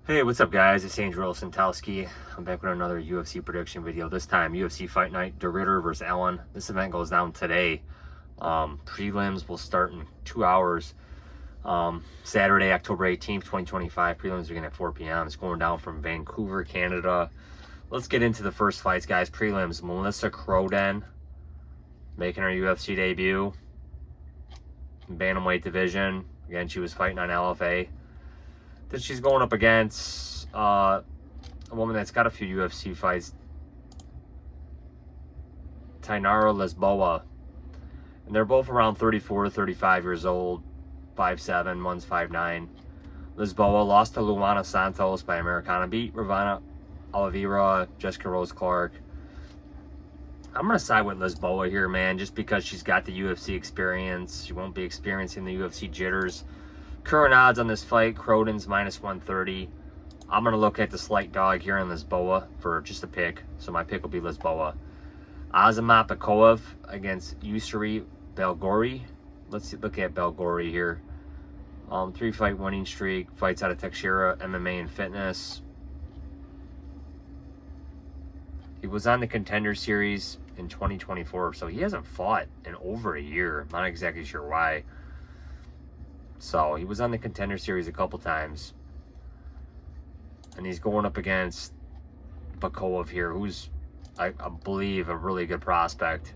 Hey, what's up, guys? It's Andrew Santowski. I'm back with another UFC prediction video. This time, UFC Fight Night, DeRitter versus Allen. This event goes down today. Prelims will start in 2 hours. Saturday, October 18th, 2025. Prelims begin at 4 p.m. It's going down from Vancouver, Canada. Let's get into the first fights, guys. Prelims, Melissa Croden making her UFC debut. Bantamweight division. Again, she was fighting on LFA. Then she's going up against a woman that's got a few UFC fights, Tainara Lisboa. And they're both around 34 to 35 years old, 5'7", one's 5'9". Lisboa lost to Luana Santos by Americana, beat Ravana Oliveira, Jessica Rose Clark. I'm going to side with Lisboa here, man, just because she's got the UFC experience. She won't be experiencing the UFC jitters. Current odds on this fight, Croden's -130. I'm going to look at the slight dog here in Lisboa for just a pick. So my pick will be Lisboa. Azamat Bakov against Yusri Belgori. Let's look at Belgori here. 3-fight winning streak. Fights out of Teixeira MMA and Fitness. He was on the Contender Series in 2024, so he hasn't fought in over a year. I'm not exactly sure why. So he was on the Contender Series a couple times. And he's going up against Bakov here, who's, I believe, a really good prospect.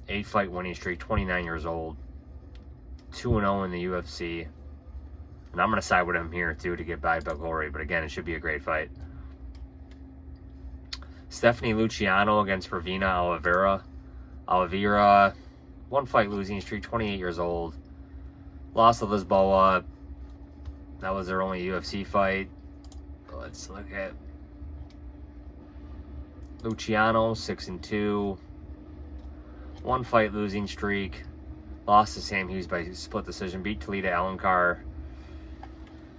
8-fight winning streak, 29 years old. 2-0 in the UFC. And I'm going to side with him here, too, to get by Belgori. But again, it should be a great fight. Stephanie Luciano against Ravina Oliveira. Oliveira, 1-fight losing streak, 28 years old. Lost to Lisboa. That was their only UFC fight. Let's look at Luciano, 6-2. 1-fight losing streak. Lost to Sam Hughes by split decision. Beat Talita Alencar.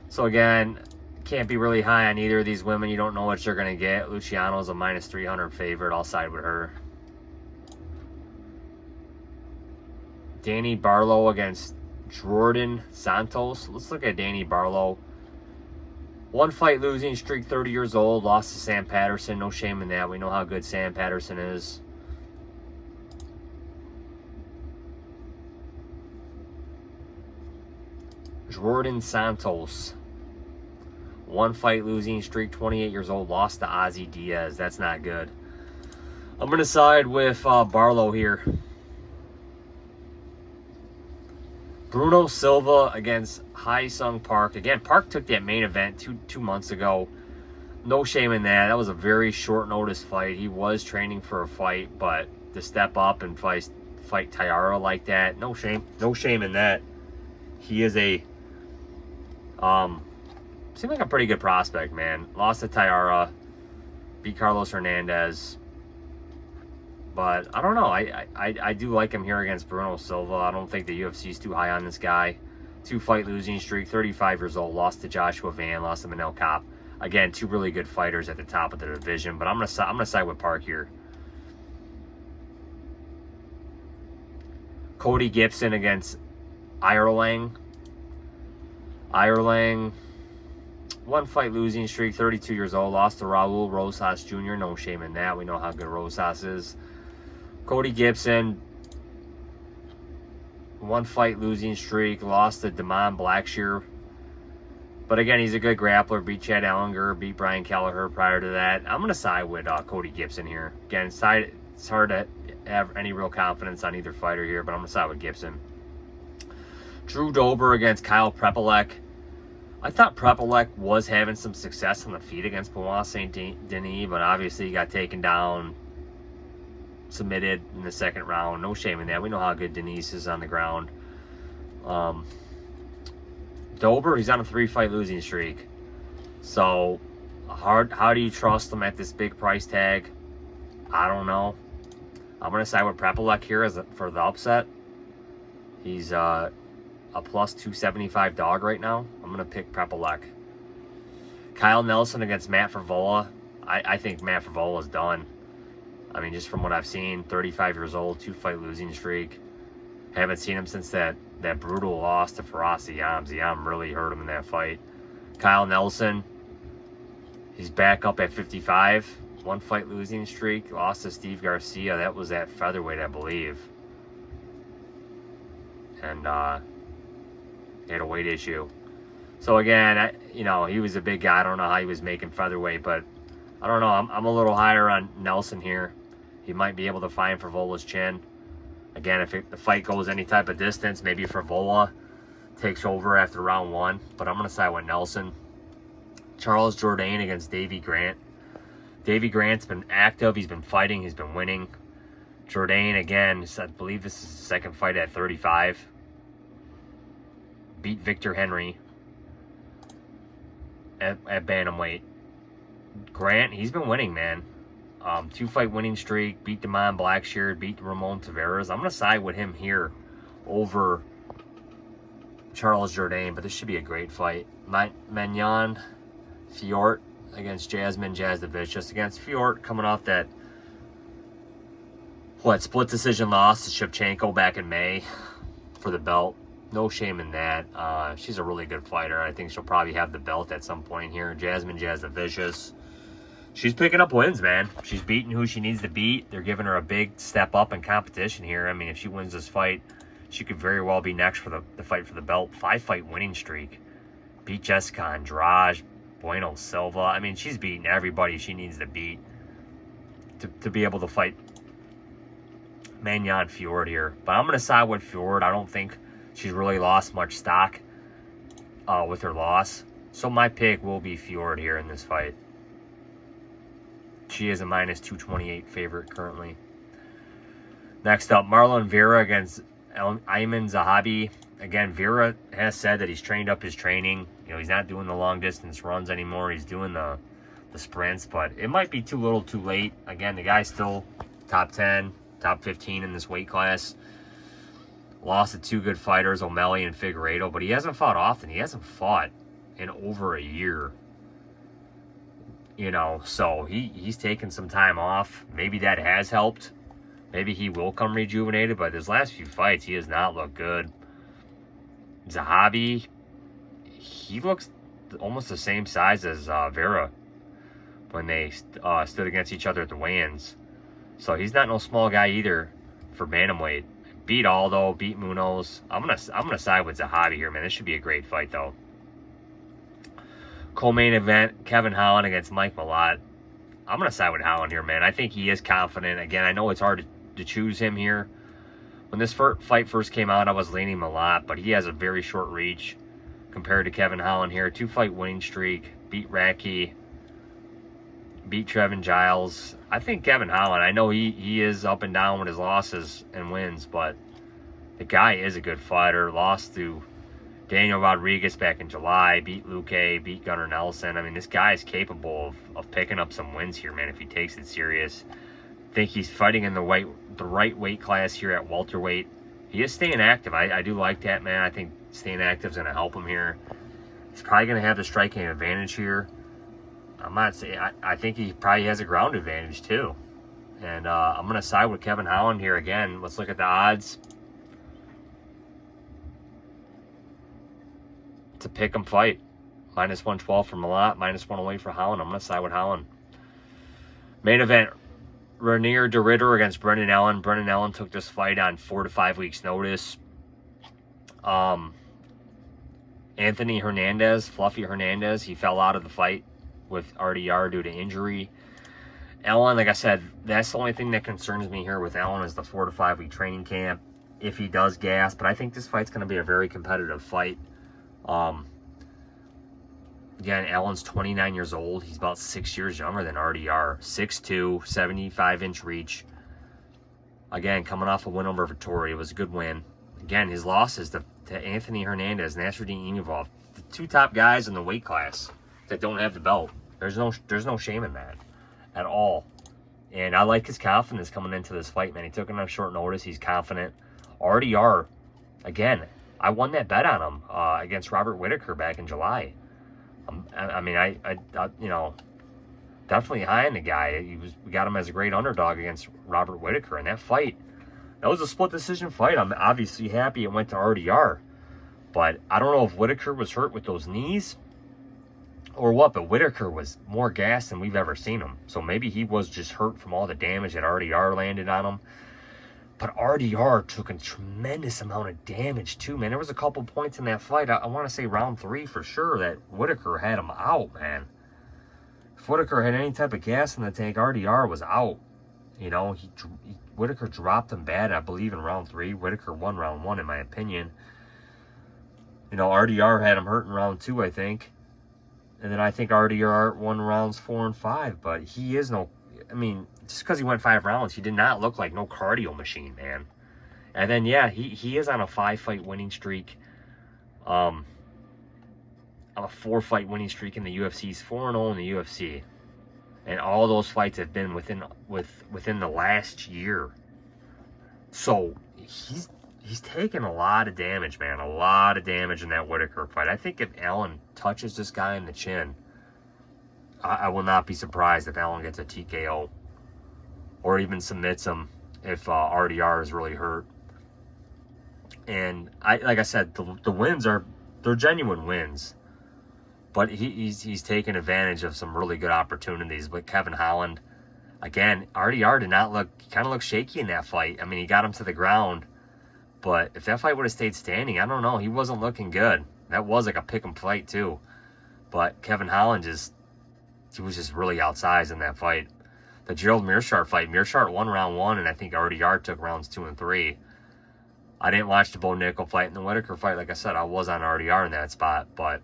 So again, can't be really high on either of these women. You don't know what you're going to get. Luciano's a -300 favorite. I'll side with her. Danny Barlow against Jordan Santos. Let's look at Danny Barlow. 1-fight losing streak, 30 years old. Lost to Sam Patterson. No shame in that. We know how good Sam Patterson is. Jordan Santos. 1-fight losing streak, 28 years old. Lost to Ozzy Diaz. That's not good. I'm going to side with Barlow here. Bruno Silva against Hai Sung Park. Again, Park took that main event two months ago. No shame in that. That was a very short notice fight. He was training for a fight, but to step up and fight Tainara like that, no shame in that. He is a seemed like a pretty good prospect, man. Lost to Tainara, beat Carlos Hernandez. But I don't know. I do like him here against Bruno Silva. I don't think the UFC is too high on this guy. 2-fight losing streak, 35 years old. Lost to Joshua Van, lost to Manel Kopp. Again, two really good fighters at the top of the division. But I'm gonna side with Park here. Cody Gibson against Irelang. Irelang, 1-fight losing streak, 32 years old. Lost to Raul Rosas Jr. No shame in that. We know how good Rosas is. Cody Gibson, 1-fight losing streak. Lost to Damon Blackshear. But again, he's a good grappler. Beat Chad Ellinger. Beat Brian Kelleher prior to that. I'm going to side with Cody Gibson here. Again, it's hard to have any real confidence on either fighter here, but I'm going to side with Gibson. Drew Dober against Kyle Prepolek. I thought Prepolek was having some success on the feet against Benoit Saint Denis, but obviously he got taken down, submitted in the second round. No shame in that. We know how good Denise is on the ground. Dober, he's on a 3-fight losing streak. So, how do you trust him at this big price tag? I don't know. I'm going to side with Prepolek here for the upset. He's a +275 dog right now. I'm going to pick Prepolek. Kyle Nelson against Matt Frevola. I think Matt Frevola is done. I mean, just from what I've seen, 35 years old, 2-fight losing streak. Haven't seen him since that brutal loss to Faraz Ziam. Ziam really hurt him in that fight. Kyle Nelson, He's back up at 55. 1 fight losing streak. Lost to Steve Garcia. That was at featherweight, I believe. And he had a weight issue. So again, you know, he was a big guy. I don't know how he was making featherweight, but I don't know. I'm a little higher on Nelson here. He might be able to find Frivola's chin. Again, if the fight goes any type of distance, maybe Frivola takes over after round 1. But I'm going to side with Nelson. Charles Jourdain against Davey Grant. Davey Grant's been active. He's been fighting. He's been winning. Jourdain, again, I believe this is his second fight at 35. Beat Victor Henry at bantamweight. Grant, he's been winning, man. 2-fight winning streak. Beat Damon Blackshear. Beat Ramon Taveras. I'm going to side with him here over Charles Jourdain, but this should be a great fight. Mignon Fiort against Jasmine Jasdovicius. Against Fiort, coming off that split decision loss to Shevchenko back in May for the belt. No shame in that. She's a really good fighter. I think she'll probably have the belt at some point here. Jasmine Jasdovicius. She's picking up wins, man. She's beating who she needs to beat. They're giving her a big step up in competition here. I mean, if she wins this fight, she could very well be next for the fight for the belt. 5-fight winning streak. Beat Jessica Andrade, Bueno Silva. I mean, she's beating everybody she needs to beat to be able to fight Mignon Fiort here. But I'm going to side with Fiort. I don't think she's really lost much stock with her loss. So my pick will be Fiort here in this fight. She is a -228 favorite currently. Next up, Marlon Vera against Ayman Zahabi. Again, Vera has said that he's trained up his training. You know, he's not doing the long distance runs anymore. He's doing the sprints, but it might be too little too late. Again, the guy's still top 10, top 15 in this weight class. Lost to 2 good fighters, O'Malley and Figueiredo, but he hasn't fought often. He hasn't fought in over a year. You know, so he's taken some time off. Maybe that has helped. Maybe he will come rejuvenated, but his last few fights, he has not looked good. Zahabi, he looks almost the same size as Vera when they stood against each other at the weigh-ins. So he's not no small guy either for bantamweight. Beat Aldo, beat Munoz. I'm gonna side with Zahabi here, man. This should be a great fight, though. Co-main event, Kevin Holland against Mike Malott. I'm going to side with Holland here, man. I think he is confident. Again, I know it's hard to choose him here. When this fight first came out, I was leaning Malott, but he has a very short reach compared to Kevin Holland here. 2-fight winning streak, beat Radke, beat Trevin Giles. I think Kevin Holland, I know he is up and down with his losses and wins, but the guy is a good fighter. Lost to Daniel Rodriguez back in July, beat Luque, beat Gunnar Nelson. I mean, this guy is capable of picking up some wins here, man, if he takes it serious. I think he's fighting in the right weight class here at welterweight. He is staying active. I do like that, man. I think staying active is going to help him here. He's probably going to have the striking advantage here. I'm not saying, I think he probably has a ground advantage too. And I'm going to side with Kevin Holland here again. Let's look at the odds. To pick him fight. -112 for Malott, -108 for Holland. I'm going to side with Holland. Main event, Ranier de Ridder against Brendan Allen. Brendan Allen took this fight on 4 to 5 weeks notice. Anthony Hernandez, Fluffy Hernandez, he fell out of the fight with RDR due to injury. Allen, like I said, that's the only thing that concerns me here with Allen is the 4 to 5 week training camp. If he does gas, but I think this fight's going to be a very competitive fight. Again, Allen's 29 years old. He's about 6 years younger than RDR. 6'2", 75-inch reach. Again, coming off a win over Vittori. It was a good win. Again, his losses to Anthony Hernandez, Nasruddin Imavov, the 2 top guys in the weight class that don't have the belt. There's no shame in that at all. And I like his confidence coming into this fight, man. He took it on short notice. He's confident. RDR, again, I won that bet on him against Robert Whittaker back in July. I mean, I you know, definitely high on the guy. We got him as a great underdog against Robert Whittaker in that fight. That was a split decision fight. I'm obviously happy it went to RDR, but I don't know if Whittaker was hurt with those knees or what, but Whitaker was more gassed than we've ever seen him. So maybe he was just hurt from all the damage that RDR landed on him. But RDR took a tremendous amount of damage too, man. There was a couple points in that fight, I want to say round 3 for sure, that Whitaker had him out, man. If Whitaker had any type of gas in the tank, RDR was out. You know, Whitaker dropped him bad, I believe, in round 3. Whitaker won round 1, in my opinion. You know, RDR had him hurt in round 2, I think. And then I think RDR won rounds 4 and 5. But he is no... I mean, just because he went 5 rounds, he did not look like no cardio machine, man. And then, yeah, he is on a 5-fight winning streak. On a 4-fight winning streak in the UFC. He's 4-0 in the UFC. And all those fights have been within the last year. So, he's taken a lot of damage, man. A lot of damage in that Whitaker fight. I think if Allen touches this guy in the chin, I will not be surprised if Allen gets a TKO or even submits him if RDR is really hurt. And like I said, the wins they're genuine wins, but he's taken advantage of some really good opportunities. But Kevin Holland, again, RDR did not kind of look shaky in that fight. I mean, he got him to the ground, but if that fight would have stayed standing, I don't know. He wasn't looking good. That was like a pick 'em fight too. But Kevin Holland he was just really outsized in that fight. The Gerald Meerschaert fight, Meerschaert won round 1, and I think RDR took rounds 2 and 3. I didn't watch the Bo Nickel fight and the Whitaker fight. Like I said, I was on RDR in that spot, but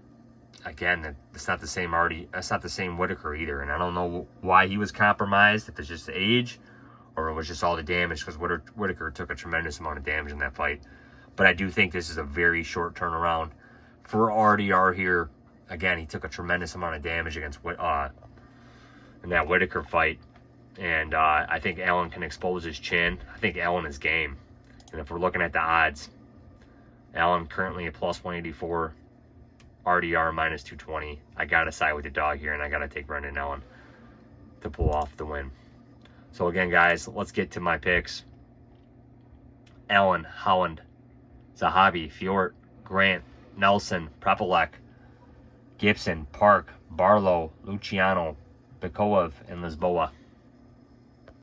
again, it's not the same that's not the same Whitaker either. And I don't know why he was compromised, if it's just age or it was just all the damage, because Whitaker took a tremendous amount of damage in that fight. But I do think this is a very short turnaround for RDR here. Again, he took a tremendous amount of damage against in that Whitaker fight. And I think Allen can expose his chin. I think Allen is game. And if we're looking at the odds, Allen currently at plus 184, RDR minus 220. I got to side with the dog here, and I got to take Brendan Allen to pull off the win. So again, guys, let's get to my picks. Allen, Holland, Zahabi, Fjord, Grant, Nelson, Prepelec, Gibson, Park, Barlow, Luciano, Bikoev, and Lisboa.